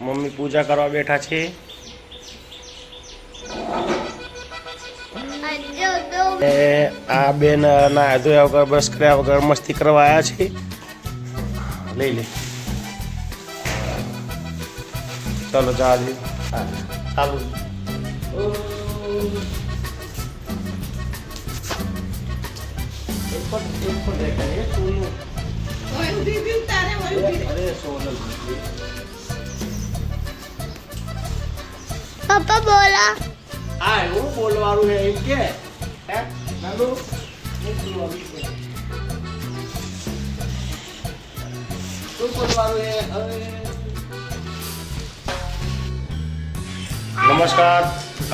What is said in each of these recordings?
Mummy पूजा करवा बैठा छे। आ बेन ना धोया वगर ब्रश कर्या वगर मस्ती करवा आया छे। ले ले चलो जा दे चालू पापा बोला हाय वो बोलवारू है एम के है नानू नहीं बोलवारू है तू बोलवारू है नमस्कार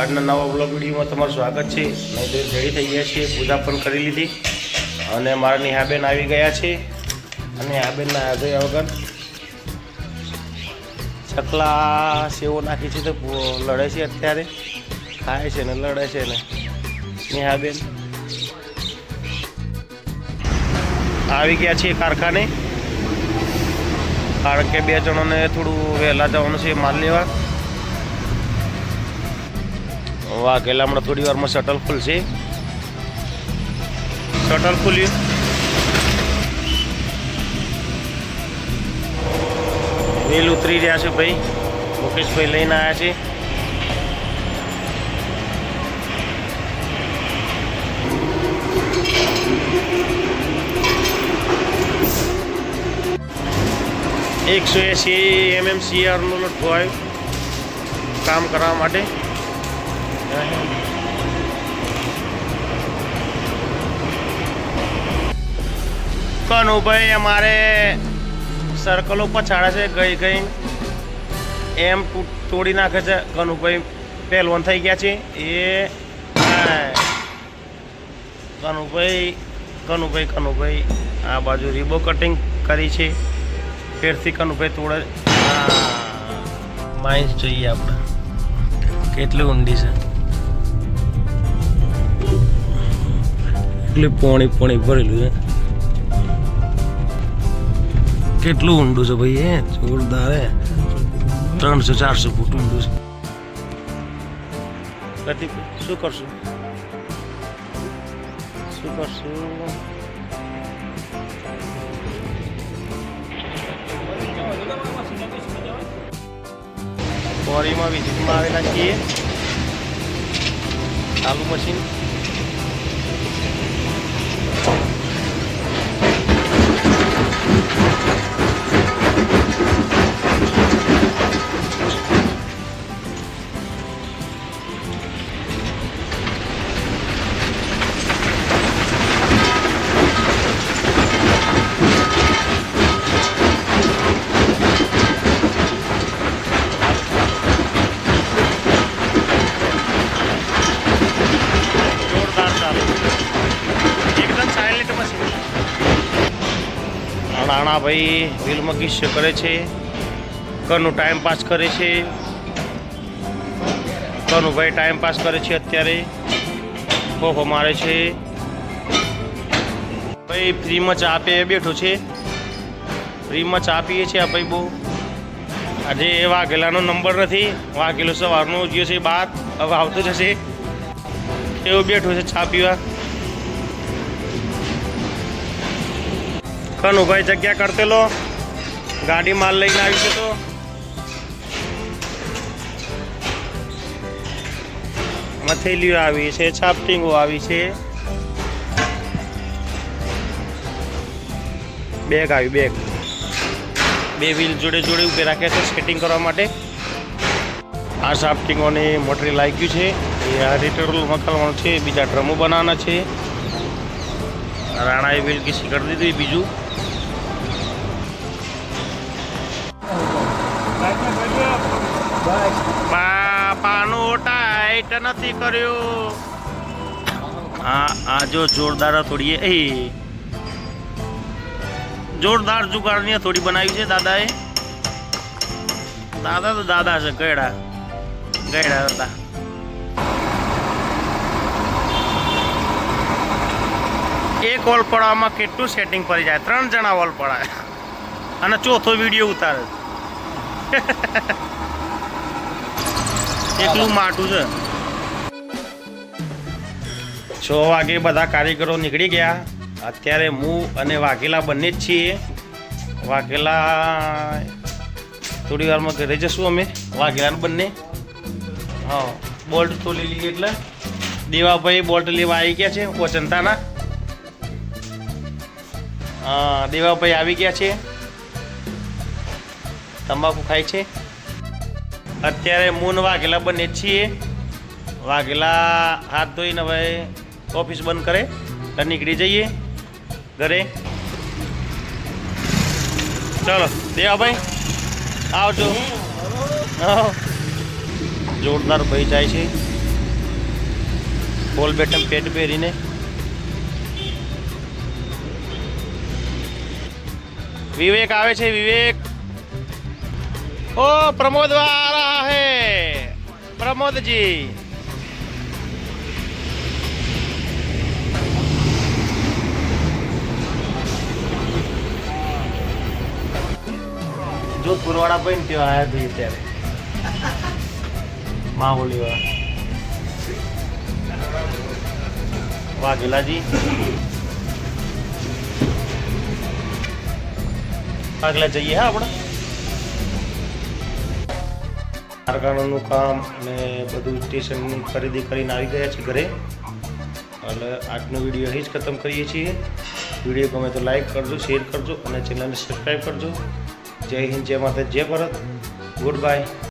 आज नवा ब्लॉग विडियो में तमाરું स्वागत है। मैं तो रेडी થઈ ગયા છે, પૂજા પણ કરી લીધી અને મારા નિહાબેન આવી ગયા છે અને નિહાબેન ના આધોયા વગર ચકલા સેવો નાખી છે તો લડે છે, અત્યારે ખાય છે ને લડે છે ને। નિહાબેન આવી ગયા છે કારખાને, કારણ કે 2 જણોને થોડું વહેલા જવાનું છે માલ લેવા। વાઘેલા હમણાં થોડી વારમાં શટલ ખુલશે। શટલ ખુલ્યું, વેલ ઉતરી રહ્યા છે ભાઈ, મુકેશભાઈ લઈને આવ્યા છે। CR નો લઠ્ઠો આવ્યો કામ કરવા માટે। કનુભાઈ અમારે સર્કલો પછાડે છે, ગઈ ગઈ એમ તોડી નાખે છે। કનુભાઈ પહેલવાન થઈ ગયા છે એ કનુભાઈ આ બાજુ રીબો કટિંગ કરી છે, ફેરથી કનુભાઈ તોડે। માઇન્સ જોઈએ આપણે કેટલી ઊંડી છે, એટલી પોણી ભરેલું છે। કેટલું ઊંડું છે ભાઈ, એ જોરદાર હે, 300-400 ફૂટ ઊંડું છે। પ્રતિક શું કરશું? બોરીમાં વિઝિટમાં આવેલા છીએ, ચાલુ મશીન રાણા ભાઈ વ્હીલમાં કિસ્સો કરે છે, કનું ટાઈમ પાસ કરે છે। કનુભાઈ ટાઈમ પાસ કરે છે, અત્યારે ખોખો મારે છે ભાઈ। ફ્રીમાં ચા પીએ બેઠો છે, ફ્રીમાં ચા પીએ છે આ ભાઈ। બહુ આજે વાઘેલાનો નંબર નથી, વાઘેલો સવારનો ગયો છે બહાર, હવે આવતો જશે। એવું બેઠો છે ચા પીવા। કનુભાઈ જગ્યા કરતેલો, ગાડી માલ લઈને આવી છે, તો મથેલીઓ આવી છે, છાપટીંગો આવી છે, બેગ આવી, બેગ 2 વ્હીલ જોડે ઉભે રાખ્યા છે સેટિંગ કરવા માટે। આ છાપટીંગોની મટીરિયલ આવી ગયું છે, એ આ રિટેલ મકાલવાનું છે, બીજા ડ્રમો બનાવવાના છે। રાણાએ વ્હીલ કિસી કરી દીધી, બીજું પાનો ટાઈટ નથી કર્યો। આ જો જોરદાર થોડી એ જોરદાર જુગાડની થોડી બનાવી છે દાદાએ। દાદા તો દાદા છે, ગયડા હતા। એક વોલ પડવામાં કેટલું સેટિંગ પડી જાય, 3 જણા વોલ પડાય અને ચોથો વિડીયો ઉતારે। એટલું માટું છે. 6 વાગે બધા કારીગરો નીકળી ગયા. અત્યારે હું અને વાઘેલા બંને જ છીએ. વાઘેલા થોડી વારમાં ઘરે જશું અમે વાઘેલાને બંને. હા, બોલ્ટ તો લઈ લઈએ એટલે દેવાભાઈ બોલ્ટ લેવા આવી ગયા છે ઓચંતાના. હા, દેવાભાઈ આવી ગયા છે, તંબાકુ ખાય છે. અત્યારે મૂન વાઘેલા બંને જ છીએ. વાઘેલા હાથ ધોઈને હવે ઓફિસ બંધ કરે તો નીકળી જઈએ ઘરે. ચલો દેવાભાઈ આવજો. જોરદાર ભાઈ જાય છે બોલ બેટમ પેટ પહેરીને. વિવેક આવે છે. વિવેક, ओ प्रमोद आ रहा है. प्रमोद जी जोधपुर वाला बहन क्यों आया थे तेरे माँ बोली वाघेला जी. આગલા જઈએ. હા, આપણે કારખાનાનું કામ અને બધું સ્ટેશનની ખરીદી કરીને આવી ગયા છે ઘરે. એટલે આજનો વિડીયો અહીં જ ખતમ કરીએ છીએ. વિડીયો ગમે તો લાઈક કરજો, શેર કરજો અને ચેનલને સબસ્ક્રાઈબ કરજો. જય હિન્દ, જય માતા, જય ભારત. Good bye.